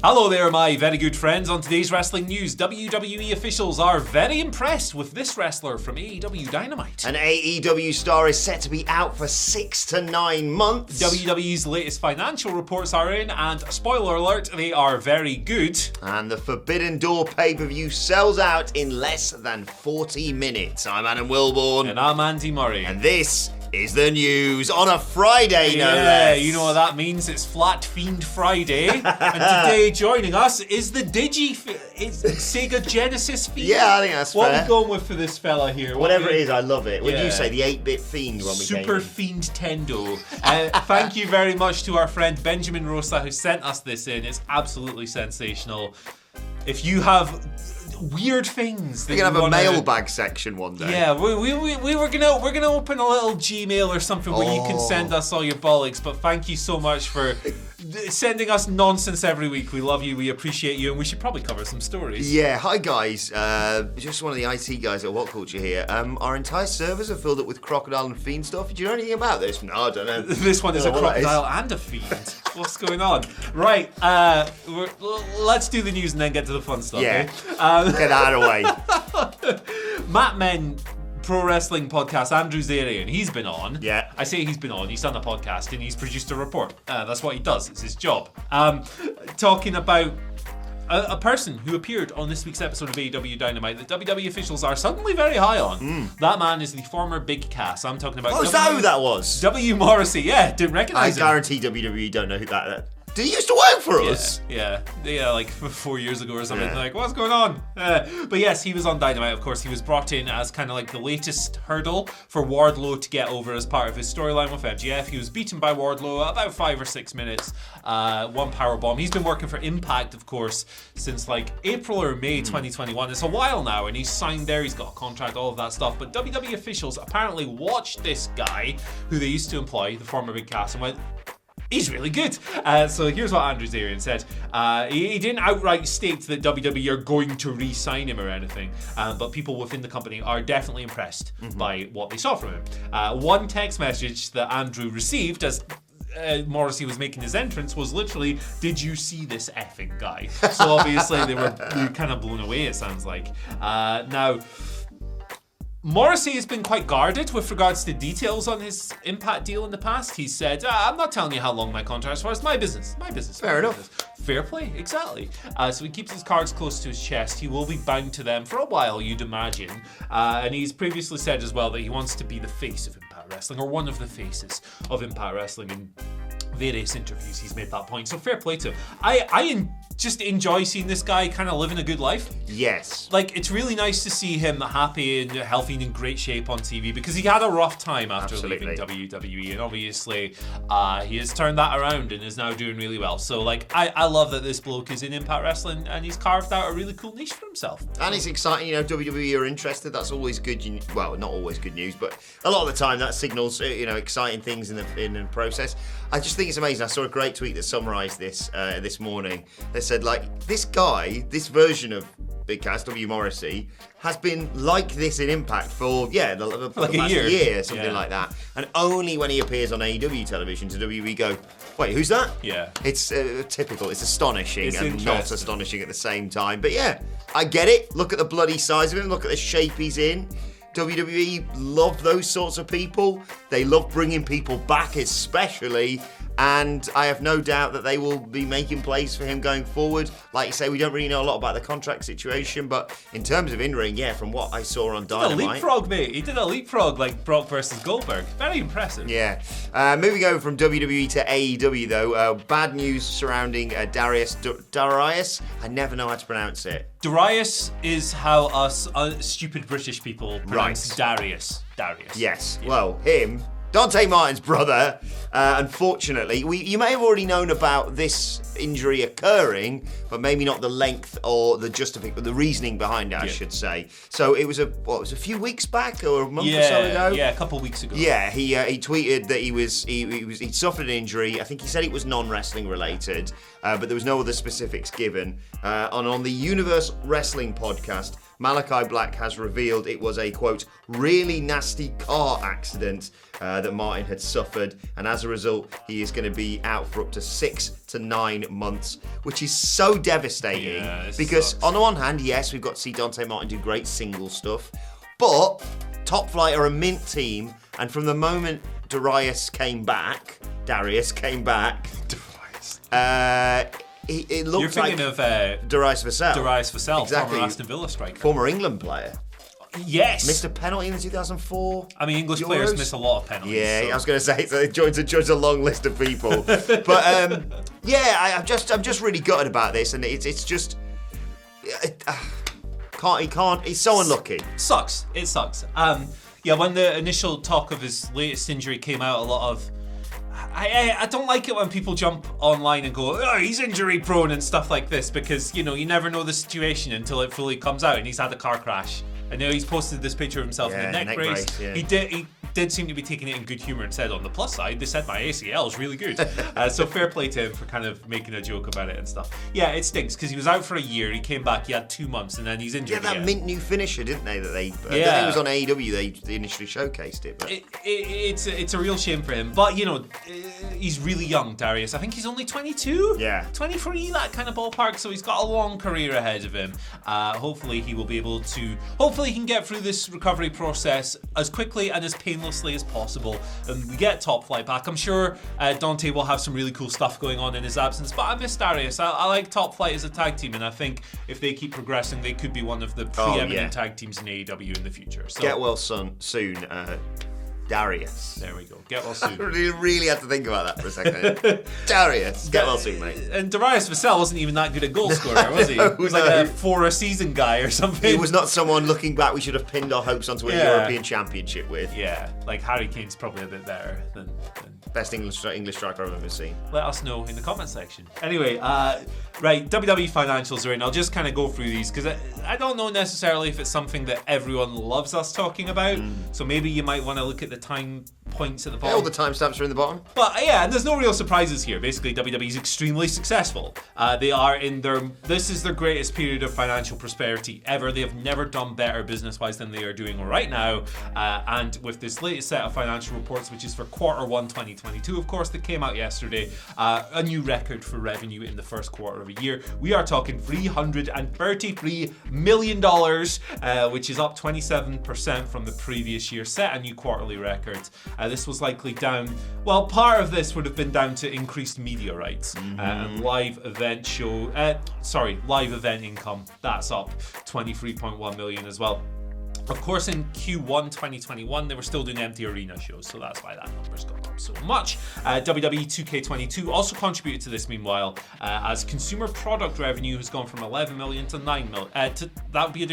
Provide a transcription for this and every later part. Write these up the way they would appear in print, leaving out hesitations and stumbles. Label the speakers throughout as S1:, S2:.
S1: Hello there, my very good friends. On today's wrestling news, WWE officials are very impressed with this wrestler from AEW Dynamite.
S2: An AEW star is set to be out for 6 to 9 months.
S1: WWE's latest financial reports are in, and spoiler alert, they are very good.
S2: And the Forbidden Door pay-per-view sells out in less than 40 minutes. I'm Adam Wilborn.
S1: And I'm Andy Murray.
S2: And this is the news on a Friday, no less.
S1: Yeah, you know what that means. It's Flat Fiend Friday. And today joining us is the it's Sega Genesis Fiend.
S2: Yeah, I think that's
S1: what
S2: fair.
S1: What are we going with for this fella here?
S2: Whatever it is, I love it. What do you say, the 8-bit Fiend when we came in?
S1: Super Fiend Tendo. Thank you very much to our friend Benjamin Rosa who sent us this in. It's absolutely sensational. If you have weird things,
S2: we're gonna have a mailbag section one day.
S1: Yeah, we're gonna open a little Gmail or something where you can send us all your bollocks. But thank you so much for sending us nonsense every week. We love you, we appreciate you, and we should probably cover some stories.
S2: Yeah, hi guys. Just one of the IT guys at WhatCulture here. Our entire servers are filled up with crocodile and fiend stuff. Do you know anything about this? No, I don't know.
S1: This one is a crocodile and a fiend. What's going on? Right, let's do the news and then get to the fun stuff.
S2: Yeah,
S1: eh?
S2: get out of the way.
S1: Matt Men Pro Wrestling Podcast, Andrew Zarian, he's been on.
S2: Yeah.
S1: I say he's been on, he's done a podcast and he's produced a report. That's what he does, it's his job. Talking about a person who appeared on this week's episode of AEW Dynamite that WWE officials are suddenly very high on. That man is the former Big Cass. I'm talking about...
S2: Oh, is that who that was?
S1: W. Morrissey, yeah, didn't recognise him.
S2: I guarantee WWE don't know who that is. Did he used to work for us?
S1: Yeah, like 4 years ago or something. Yeah. Like, what's going on? But yes, he was on Dynamite, of course. He was brought in as kind of like the latest hurdle for Wardlow to get over as part of his storyline with MJF. He was beaten by Wardlow about 5 or 6 minutes. One powerbomb. He's been working for Impact, of course, since like April or May 2021. It's a while now, and he's signed there. He's got a contract, all of that stuff. But WWE officials apparently watched this guy who they used to employ, the former Big Cass, and went, he's really good. So here's what Andrew Zarian said. He didn't outright state that WWE are going to re-sign him or anything, but people within the company are definitely impressed by what they saw from him. One text message that Andrew received as Morrissey was making his entrance was literally, "Did you see this effing guy?" So obviously they were kind of blown away, it sounds like. Now, Morrissey has been quite guarded with regards to details on his Impact deal in the past. He said, I'm not telling you how long my contract's for. It's my business.
S2: Fair enough.
S1: Fair play, exactly. So he keeps his cards close to his chest. He will be bound to them for a while, you'd imagine. And he's previously said as well that he wants to be the face of Impact Wrestling, or one of the faces of Impact Wrestling. In various interviews, he's made that point. So fair play to him. I just enjoy seeing this guy kind of living a good life.
S2: Yes.
S1: Like, it's really nice to see him happy and healthy and in great shape on TV, because he had a rough time after leaving WWE, and obviously he has turned that around and is now doing really well. So like, I love that this bloke is in Impact Wrestling and he's carved out a really cool niche for himself.
S2: And it's exciting, WWE are interested. That's always good. Well, not always good news, but a lot of the time that signals exciting things in the process. I just think it's amazing. I saw a great tweet that summarised this this morning. They said, like, this guy, this version of Big Cass, W. Morrissey, has been like this in Impact for the
S1: like
S2: past
S1: year,
S2: something like that. And only when he appears on AEW television does WWE go, wait, who's that?
S1: Yeah.
S2: It's typical. It's astonishing
S1: it's
S2: and not astonishing at the same time. But yeah, I get it. Look at the bloody size of him. Look at the shape he's in. WWE love those sorts of people. They love bringing people back, especially. And I have no doubt that they will be making plays for him going forward. Like you say, we don't really know a lot about the contract situation, but in terms of in-ring, from what I saw on Dynamite...
S1: He did a leapfrog, mate. He did a leapfrog like Brock versus Goldberg. Very impressive.
S2: Yeah. Moving over from WWE to AEW, though, bad news surrounding Darius. I never know how to pronounce it.
S1: Darius is how us stupid British people pronounce Darius.
S2: Yes. Yeah. Well, him... Dante Martin's brother, unfortunately, you may have already known about this injury occurring, but maybe not the length or the reasoning behind it, I should say. So it was a few weeks back or a month or so ago?
S1: Yeah, a couple of weeks ago.
S2: Yeah, he tweeted that he'd suffered an injury. I think he said it was non-wrestling related, but there was no other specifics given. On the Universe Wrestling podcast, Malachi Black has revealed it was a, quote, really nasty car accident that Martin had suffered, and as a result, he is going to be out for up to 6 to 9 months, which is so devastating. Because on the one hand, yes, we've got to see Dante Martin do great single stuff, but Top Flight are a mint team, and from the moment Darius came back, it looked
S1: You're thinking of
S2: Darius Vassell.
S1: Former Aston Villa striker.
S2: Former England player.
S1: Yes.
S2: Missed a penalty in the 2004
S1: I mean, English
S2: Euros.
S1: Players miss a lot of penalties.
S2: Yeah,
S1: so.
S2: I was going to say, so it joins a long list of people. But, I'm just really gutted about this, and it's just... he can't, he's so unlucky.
S1: It sucks. When the initial talk of his latest injury came out, a lot of... I don't like it when people jump online and go, oh, he's injury prone and stuff like this, because, you never know the situation until it fully comes out, and he's had a car crash. I know he's posted this picture of himself in a neck brace. Yeah. He did seem to be taking it in good humour and said, on the plus side, they said my ACL is really good. So fair play to him for kind of making a joke about it and stuff. Yeah, it stinks because he was out for a year. He came back. He had 2 months and then he's injured.
S2: Yeah, that mint new finisher, didn't they? That I think it was on AEW. They initially showcased it. But
S1: it's a real shame for him. But he's really young, Darius. I think he's only 22.
S2: Yeah,
S1: 23, that kind of ballpark. So he's got a long career ahead of him. Hopefully he will be able to. Hopefully he can get through this recovery process as quickly and as painlessly as possible, and we get Top Flight back. I'm sure Dante will have some really cool stuff going on in his absence, but I miss Darius. I like Top Flight as a tag team, and I think if they keep progressing, they could be one of the preeminent tag teams in AEW in the future. So
S2: get well soon, Darius.
S1: There we go. Get well soon.
S2: I really had to think about that for a second. Darius. Get well soon, mate.
S1: And Darius Vassell wasn't even that good at goal scorer, was he? He was like a 4-a-season guy or something.
S2: He was not someone looking back we should have pinned our hopes onto a European Championship with.
S1: Yeah, like Harry Kane's probably a bit better than
S2: best English striker I've ever seen.
S1: Let us know in the comment section. Anyway, right, WWE financials are in. I'll just kind of go through these because I don't know necessarily if it's something that everyone loves us talking about. So maybe you might want to look at the time points at the bottom.
S2: All the timestamps are in the bottom.
S1: But and there's no real surprises here. Basically, WWE is extremely successful. They are in this is their greatest period of financial prosperity ever. They have never done better business-wise than they are doing right now. And with this latest set of financial reports, which is for Q1 2022, of course, that came out yesterday, a new record for revenue in the first quarter of a year. We are talking $333 million, which is up 27% from the previous year, set a new quarterly record. This was likely down, well, part of this would have been down to increased media rights and live event income. That's up 23.1 million as well. Of course, in Q1 2021, they were still doing empty arena shows, so that's why that number's gone up so much. WWE 2K22 also contributed to this, meanwhile, as consumer product revenue has gone from 11 million to 9 million. That would be a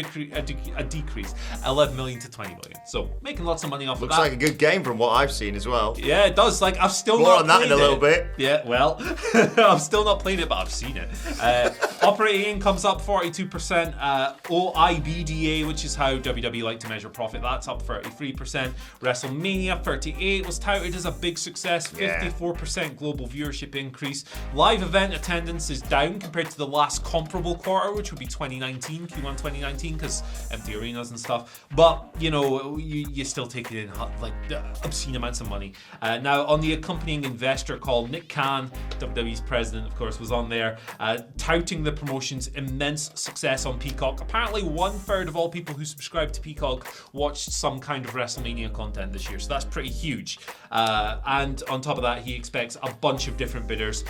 S1: decrease, 11 million to 20 million. So making lots of money off of that.
S2: Looks like a good game from what I've seen as well.
S1: Yeah, it does. Like I've still
S2: more
S1: not
S2: on that
S1: played
S2: in a little bit.
S1: Yeah, well, I've still not played it, but I've seen it. Operating income's up 42%. OIBDA, which is how WWE like to measure profit, that's up 33%. WrestleMania 38 was touted as a big success, 54% global viewership increase. Live event attendance is down compared to the last comparable quarter, which would be Q1 2019, because empty arenas and stuff. But you still take it in like obscene amounts of money. Now, on the accompanying investor call, Nick Khan, WWE's president, of course, was on there, touting the promotion's immense success on Peacock. Apparently, 1/3 of all people who subscribe to Peacock watched some kind of WrestleMania content this year, so that's pretty huge. And on top of that, he expects a bunch of different bidders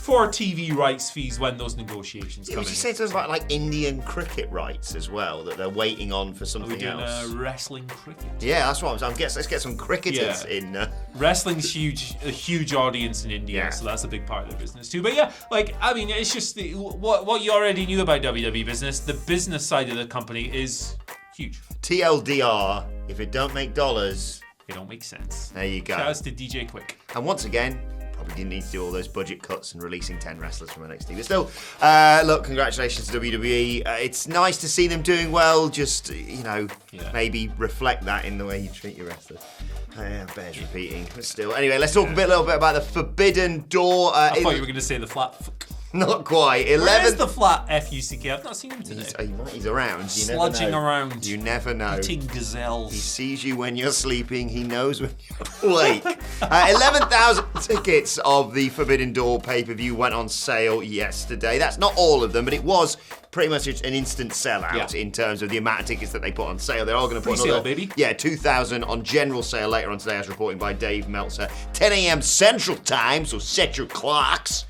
S1: for TV rights fees when those negotiations come in.
S2: Would you say something about like Indian cricket rights as well, that they're waiting on for something else?
S1: Wrestling cricket.
S2: Yeah, that's what I'm saying. Let's get some cricketers in.
S1: Wrestling's a huge audience in India, so that's a big part of the business too. But it's just what you already knew about WWE business. The business side of the company is huge.
S2: TLDR, if it don't make dollars,
S1: it don't make sense.
S2: There you go.
S1: Shout out to DJ Quick.
S2: And once again, probably didn't need to do all those budget cuts and releasing 10 wrestlers from NXT. But still, look, congratulations to WWE. It's nice to see them doing well. Just, maybe reflect that in the way you treat your wrestlers. Bears repeating, but still. Anyway, let's talk a little bit about the Forbidden Door.
S1: I thought you were going to say the flat fuck.
S2: Not quite.
S1: Where's the flat FUCK? I've not seen him today.
S2: He's around. You
S1: Sludging
S2: never know.
S1: around.
S2: You never know.
S1: Eating gazelles.
S2: He sees you when you're sleeping. He knows when you're awake. 11,000 tickets of the Forbidden Door pay-per-view went on sale yesterday. That's not all of them, but it was pretty much an instant sellout in terms of the amount of tickets that they put on sale. They're all going to put
S1: Pre-sale, baby.
S2: Yeah, 2,000 on general sale later on today, as reporting by Dave Meltzer. 10 a.m. Central Time, so set your clocks.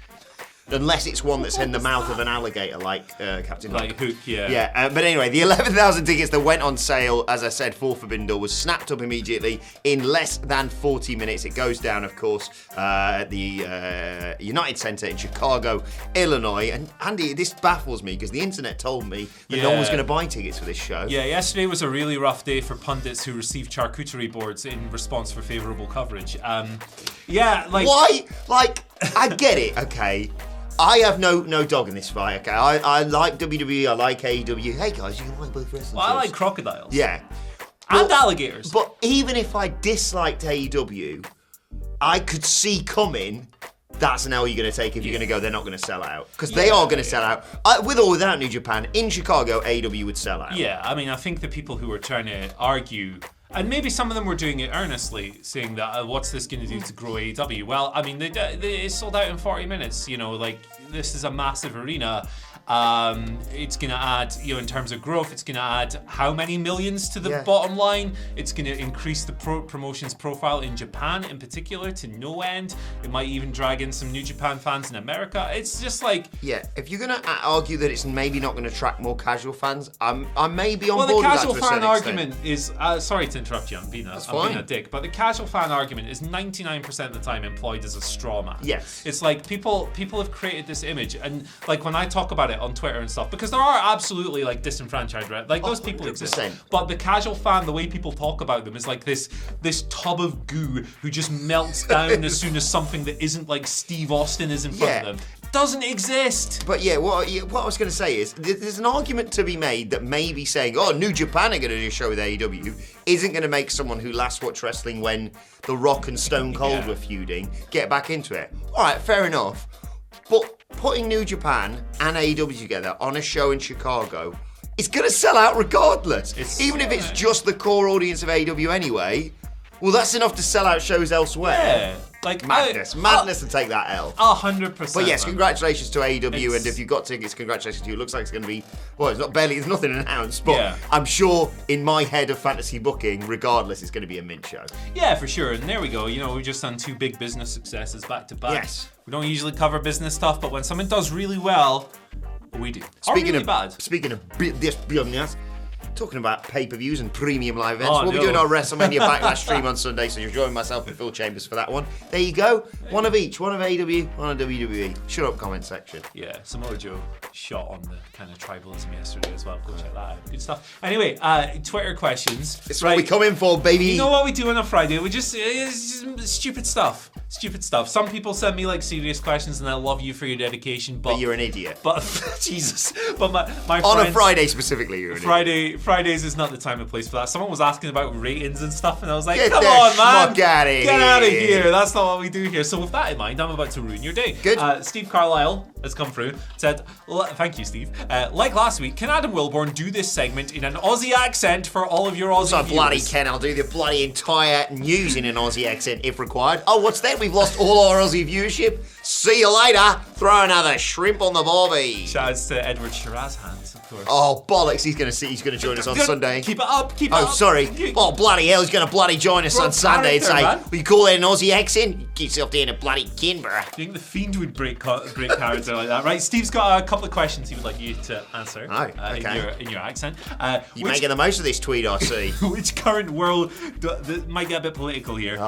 S2: Unless it's one that's in the mouth of an alligator, like Captain Hook.
S1: Like Hook, yeah.
S2: Yeah, but anyway, the 11,000 tickets that went on sale, as I said, for Forbidden Door was snapped up immediately in less than 40 minutes. It goes down, of course, at the United Center in Chicago, Illinois. And Andy, this baffles me because the internet told me that no one was going to buy tickets for this show.
S1: Yeah, yesterday was a really rough day for pundits who received charcuterie boards in response for favourable coverage.
S2: Why? Like, I get it, okay. I have no dog in this fight, okay? I like WWE, I like AEW. Hey guys, you can like both wrestling
S1: Well, I
S2: shows.
S1: like crocodiles.
S2: Yeah.
S1: And alligators.
S2: But even if I disliked AEW, I could see coming that's an L you're going to take if you're going to go, they're not going to sell out. Because they are going to sell out. With or without New Japan, in Chicago, AEW would sell out.
S1: Yeah, I mean, I think the people who were trying to argue, and maybe some of them were doing it earnestly, saying that, what's this going to do to grow AEW? Well, I mean, they sold out in 40 minutes. You know, like, this is a massive arena. It's going to add, in terms of growth, it's going to add how many millions to the bottom line. It's going to increase the promotion's profile in Japan in particular to no end. It might even drag in some New Japan fans in America. It's just like...
S2: Yeah, if you're going to argue that it's maybe not going to attract more casual fans, I may be on board
S1: the
S2: with that
S1: casual
S2: to a
S1: fan
S2: certain
S1: argument
S2: extent.
S1: is... sorry to interrupt you, I'm being a dick, but the casual fan argument is 99% of the time employed as a straw man.
S2: Yes.
S1: It's like people have created this image, and like when I talk about it on Twitter and stuff, because there are absolutely like disenfranchised, right? Like those people
S2: 100%.
S1: exist. But the casual fan, the way people talk about them is like this tub of goo who just melts down as soon as something that isn't like Steve Austin is in front of them. Doesn't exist.
S2: But what I was going to say is there's an argument to be made that maybe saying, New Japan are going to do a show with AEW isn't going to make someone who last watched wrestling when The Rock and Stone Cold were feuding get back into it. All right, fair enough. But putting New Japan and AEW together on a show in Chicago, it's going to sell out regardless. Even if it's just the core audience of AEW anyway, well, that's enough to sell out shows elsewhere.
S1: Yeah. Like
S2: madness to take that L.
S1: 100%.
S2: But yes, congratulations to AEW, and if you've got tickets, congratulations to you. It looks like it's going to be, there's nothing announced, but I'm sure in my head of fantasy booking, regardless, it's going to be a mint show.
S1: Yeah, for sure. And there we go. We've just done 2 big business successes back to back.
S2: Yes.
S1: We don't usually cover business stuff, but when something does really well, we do. Speaking of
S2: this business, talking about pay-per-views and premium live events, we'll be doing our WrestleMania Backlash stream on Sunday, so you're joining myself and Phil Chambers for that one. There you go. One of each. One of AEW, one of WWE. Shut up, comment section.
S1: Yeah, Samoa Joe shot on the kind of tribalism yesterday as well. Go check that out. Good stuff. Anyway, Twitter questions.
S2: It's what we come in for, baby.
S1: You know what we do on a Friday? It's just stupid stuff. Stupid stuff. Some people send me like serious questions, and I love you for your dedication, but
S2: you're an idiot.
S1: But Jesus. But my friends,
S2: on a Friday specifically, you're an idiot.
S1: Fridays is not the time and place for that. Someone was asking about ratings and stuff, and I was like,
S2: Get
S1: come on, man.
S2: Get
S1: out of here. That's not what we do here. So with that in mind, I'm about to ruin your day.
S2: Good.
S1: Steve Carlisle has come through, said, thank you, Steve. Like last week, can Adam Wilborn do this segment in an Aussie accent for all of your Aussie viewers?
S2: Bloody Ken, I'll do the bloody entire news in an Aussie accent if required. Oh, what's that? We've lost all our Aussie viewership. See you later. Throw another shrimp on the barbie.
S1: Shouts to Edward Shiraz hands, of course.
S2: Oh, bollocks. He's going to join us on Sunday.
S1: Keep it up.
S2: Oh, sorry. Oh, bloody hell. He's going to bloody join us on Sunday and say, will you call it an Aussie accent? Get yourself down to bloody Canberra.
S1: Do you think the Fiend would break character like that? Right, Steve's got a couple of questions he would like you to answer.
S2: Oh, okay.
S1: In your accent.
S2: You're making the most of this tweet, I see.
S1: Which current world... might get a bit political here.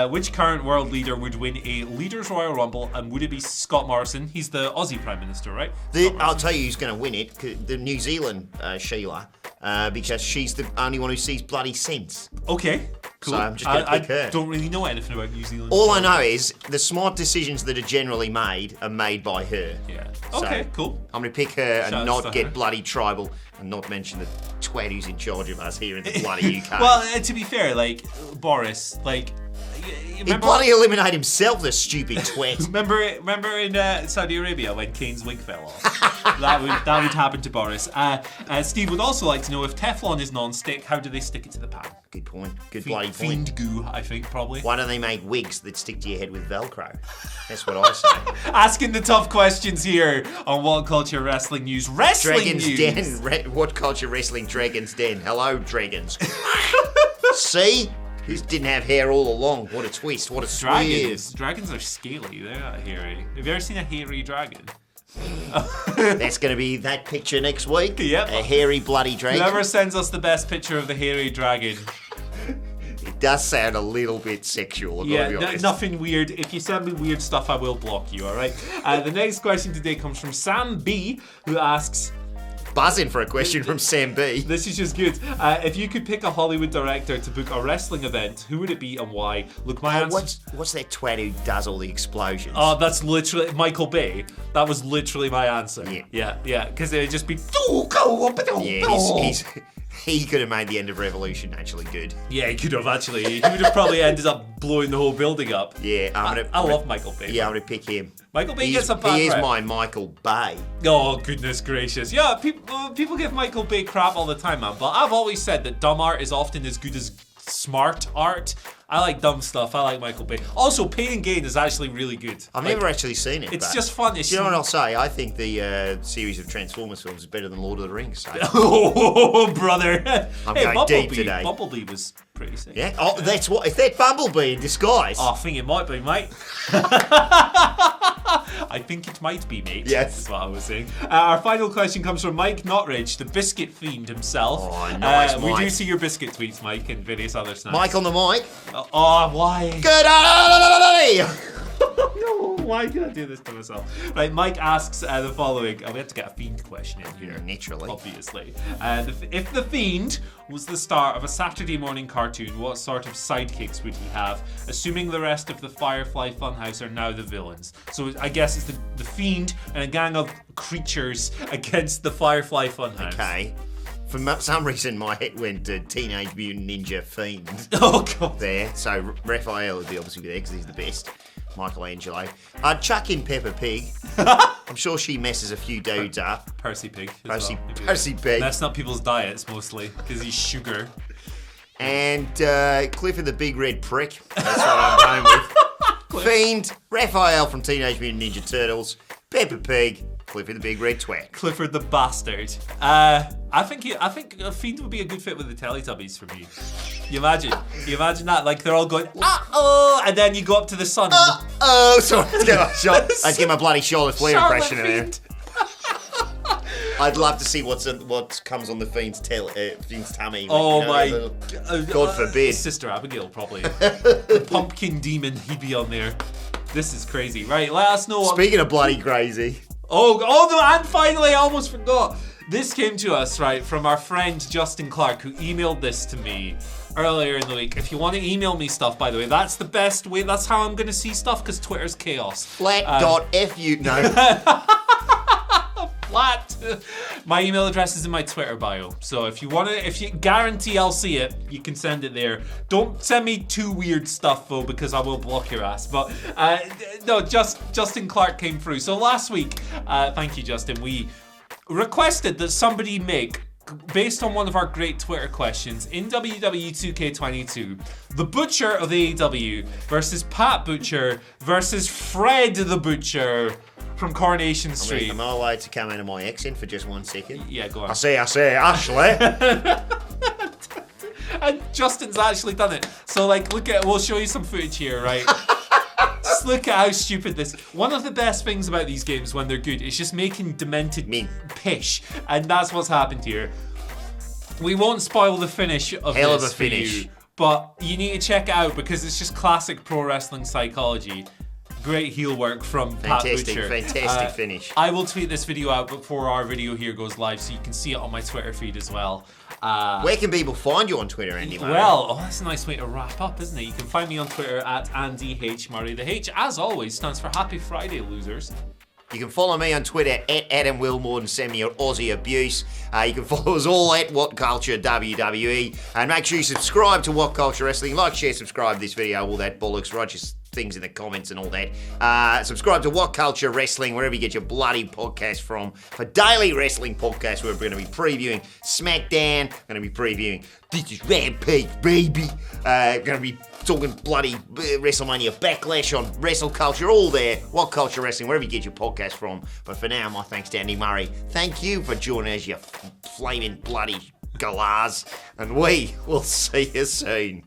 S1: Which current world leader would win a Leaders Royal Rumble, and would it be Scott Morrison? He's the Aussie Prime Minister, right?
S2: I'll tell you who's going to win it. The New Zealand Sheila. Because she's the only one who sees bloody sense.
S1: Okay, cool.
S2: So I'm just going to pick her.
S1: I don't really know anything about New Zealand.
S2: All I know is the smart decisions that are generally made are made by her.
S1: Yeah. Okay, cool.
S2: I'm going to pick her and not get bloody tribal and not mention the twat who's in charge of us here in the bloody UK.
S1: Well, to be fair, like, Boris, like...
S2: He bloody eliminated himself, the stupid twit.
S1: Remember in Saudi Arabia when Kane's wig fell off? that would happen to Boris. Steve would also like to know if Teflon is non-stick, how do they stick it to the pan?
S2: Good point. Good bloody point.
S1: Fiend goo, I think, probably.
S2: Why don't they make wigs that stick to your head with Velcro? That's what I say.
S1: Asking the tough questions here on What Culture Wrestling News.
S2: Dragons Den. WhatCulture Wrestling Dragons Den. Hello, dragons. See? Who didn't have hair all along? What a twist. What a swerve.
S1: Dragons are scaly. They're not hairy. Have you ever seen a hairy dragon?
S2: That's going to be that picture next week.
S1: Yep.
S2: A hairy, bloody dragon.
S1: Whoever sends us the best picture of the hairy dragon.
S2: It does sound a little bit sexual, I've got to be honest.
S1: Nothing weird. If you send me weird stuff, I will block you, alright? The next question today comes from Sam B, who asks...
S2: Buzzing for a question from Sam B.
S1: This is just good. If you could pick a Hollywood director to book a wrestling event, who would it be and why? Look, my answer...
S2: What's that twat who does all the explosions?
S1: Oh, that's literally... Michael Bay. That was literally my answer.
S2: Yeah.
S1: Because it would just be...
S2: Yeah, he could have made the end of Revolution actually good.
S1: Yeah, he could have actually. He would have probably ended up blowing the whole building up.
S2: Yeah,
S1: I love Michael Bay.
S2: Yeah, I'm going to pick him.
S1: Michael Bay gets a bad
S2: He is
S1: rep.
S2: my Michael Bay.
S1: Oh, goodness gracious. Yeah, people give Michael Bay crap all the time, man. But I've always said that dumb art is often as good as smart art. I like dumb stuff. I like Michael Bay. Also, Pain and Gain is actually really good.
S2: I've never actually seen it.
S1: It's just fun.
S2: Do you know what I'll say? I think the series of Transformers films is better than Lord of the Rings. So.
S1: Oh, brother.
S2: I'm going deep today.
S1: Bumblebee was pretty sick.
S2: Yeah? Oh, that's what. Is that Bumblebee in disguise?
S1: Oh, I think it might be, mate. I think it might be, mate.
S2: Yes.
S1: Is what I was saying. Our final question comes from Mike Notridge, the biscuit fiend himself.
S2: Oh, nice, Mike.
S1: We do see your biscuit tweets, Mike, and various other snacks.
S2: Mike on the mic.
S1: Oh, why?
S2: Good day!
S1: No, why did I do this to myself? Right, Mike asks the following. We have to get a Fiend question in here.
S2: Naturally.
S1: Obviously. If the Fiend was the star of a Saturday morning cartoon, what sort of sidekicks would he have? Assuming the rest of the Firefly Funhouse are now the villains. So I guess it's the Fiend and a gang of creatures against the Firefly Funhouse.
S2: Okay. For some reason, my head went to Teenage Mutant Ninja Fiend.
S1: Oh, God.
S2: There. So Raphael would be obviously there because he's the best. Michelangelo. I'd chuck in Peppa Pig. I'm sure she messes a few dudes up.
S1: Percy Pig.
S2: Percy Pig.
S1: That's not people's diets mostly because he's sugar.
S2: And Cliff and the Big Red Prick. That's what I'm going with. Fiend, Raphael from Teenage Mutant Ninja Turtles, Peppa Pig, Clifford the Big Red Twat.
S1: Clifford the Bastard. I think a Fiend would be a good fit with the Teletubbies for me. You imagine that? Like they're all going, uh-oh, and then you go up to the sun.
S2: Oh, sorry. Let's get my bloody Charlotte Flair impression in there. I'd love to see what comes on the Fiend's tummy.
S1: Oh
S2: my God forbid.
S1: Sister Abigail, probably. The pumpkin demon, he'd be on there. This is crazy. Right, let us know.
S2: Speaking of bloody crazy.
S1: Oh, no, and finally, I almost forgot. This came to us, right, from our friend Justin Clark, who emailed this to me earlier in the week. If you want to email me stuff, by the way, that's the best way. That's how I'm going to see stuff, because Twitter's chaos.
S2: Flat.fu. No.
S1: Flat. My email address is in my Twitter bio. So if you guarantee I'll see it, you can send it there. Don't send me too weird stuff though, because I will block your ass. But no, Justin Clark came through. So last week, thank you, Justin, we requested that somebody make, based on one of our great Twitter questions, in WWE 2K22, the Butcher of AEW versus Pat Butcher versus Fred the Butcher from Coronation Street.
S2: Am I allowed to come out of my accent for just 1 second?
S1: Yeah, go on.
S2: I say, Ashley.
S1: And Justin's actually done it. So, like, we'll show you some footage here, right? Just look at how stupid this. One of the best things about these games when they're good is just making demented pish, and that's what's happened here. We won't spoil the finish of
S2: Hell
S1: this
S2: of a finish.
S1: for you, but you need to check it out because it's just classic pro wrestling psychology. Great heel work from Pat Butcher.
S2: Fantastic finish.
S1: I will tweet this video out before our video here goes live, so you can see it on my Twitter feed as well.
S2: Where can people find you on Twitter anyway?
S1: Well, that's a nice way to wrap up, isn't it? You can find me on Twitter at Andy H. Murray. The H, as always, stands for Happy Friday, losers.
S2: You can follow me on Twitter at Adam Wilmore and send me your Aussie abuse. You can follow us all at WhatCulture WWE. And make sure you subscribe to WhatCulture Wrestling. Like, share, subscribe to this video, all that bollocks. Righteous things in the comments and all that. Subscribe to WhatCulture Wrestling, wherever you get your bloody podcast from. For daily wrestling podcasts, we're going to be previewing SmackDown. Going to be previewing This is Rampage, baby. Going to be talking bloody WrestleMania Backlash on WrestleCulture, all there. WhatCulture Wrestling, wherever you get your podcast from. But for now, my thanks to Andy Murray. Thank you for joining us, you flaming bloody galahs. And we will see you soon.